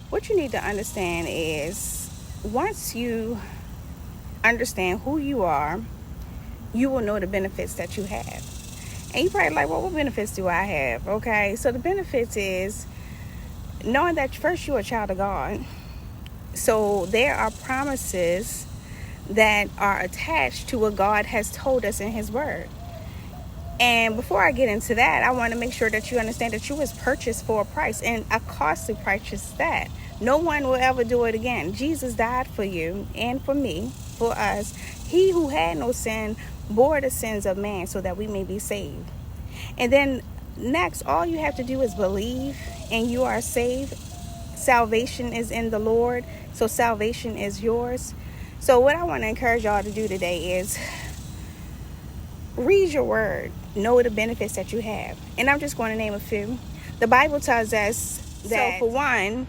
what you need to understand is once you understand who you are, you will know the benefits that you have. And you probably like, well, what benefits do I have? Okay, so the benefits is knowing that first you're a child of God. So there are promises that are attached to what God has told us in his word. And before I get into that, I want to make sure that you understand that you was purchased for a price, and a costly price is that. No one will ever do it again. Jesus died for you and for me, for us. He who had no sin bore the sins of man so that we may be saved. And then next, all you have to do is believe and you are saved. Salvation is in the Lord, so salvation is yours. So what I want to encourage y'all to do today is read your word, know the benefits that you have. And I'm just going to name a few. The Bible tells us that, for one,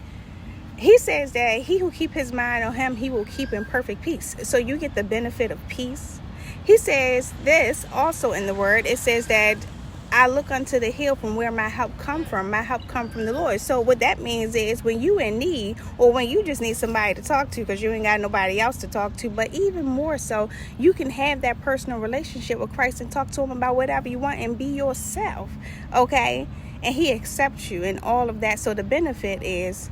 he says that he who keep his mind on him, he will keep in perfect peace. So you get the benefit of peace. He says this also in the word. It says that I look unto the hill from where my help come from. My help come from the Lord. So what that means is when you in need, or when you just need somebody to talk to because you ain't got nobody else to talk to, but even more so, you can have that personal relationship with Christ and talk to him about whatever you want and be yourself, okay? And he accepts you and all of that. So the benefit is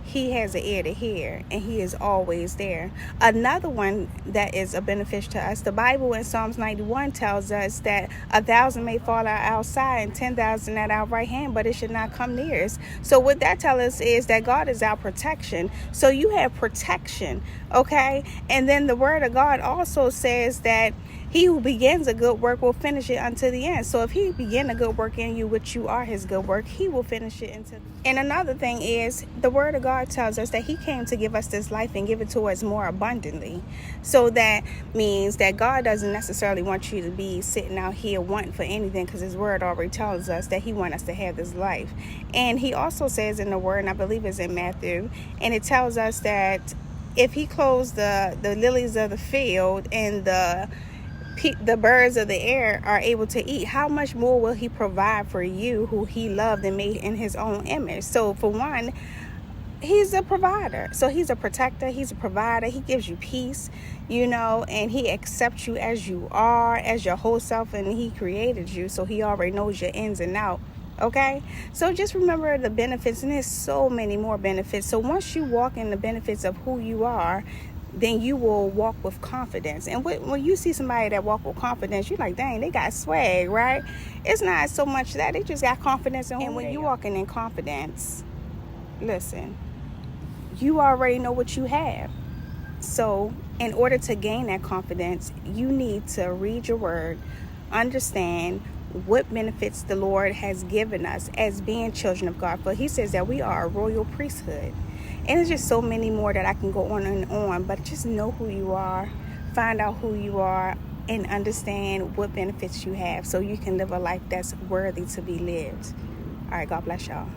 he has an ear to hear, and he is always there. Another one that is a benefit to us, the Bible in Psalms 91 tells us that 1,000 may fall at our side and 10,000 at our right hand, but it should not come near us. So what that tells us is that God is our protection. So you have protection, okay? And then the word of God also says that he who begins a good work will finish it unto the end. So if he begin a good work in you, which you are his good work, he will finish it into. And another thing is, the word of God tells us that he came to give us this life and give it to us more abundantly. So that means that God doesn't necessarily want you to be sitting out here wanting for anything, because his word already tells us that he wants us to have this life. And he also says in the word, and I believe it's in Matthew, and it tells us that if he clothes the lilies of the field and the birds of the air are able to eat, how much more will he provide for you, who he loved and made in his own image? So for one, he's a provider. So he's a protector, he's a provider, he gives you peace, and he accepts you as you are, as your whole self, and he created you, so he already knows your ins and outs. Okay, so just remember the benefits, and there's so many more benefits. So once you walk in the benefits of who you are, then you will walk with confidence. And when you see somebody that walk with confidence, you're like, dang, they got swag, right? It's not so much that, they just got confidence. And when you're walking in confidence, listen, you already know what you have. So in order to gain that confidence, you need to read your word, understand what benefits the Lord has given us as being children of God. For he says that we are a royal priesthood. And there's just so many more that I can go on and on, but just know who you are, find out who you are, and understand what benefits you have so you can live a life that's worthy to be lived. All right, God bless y'all.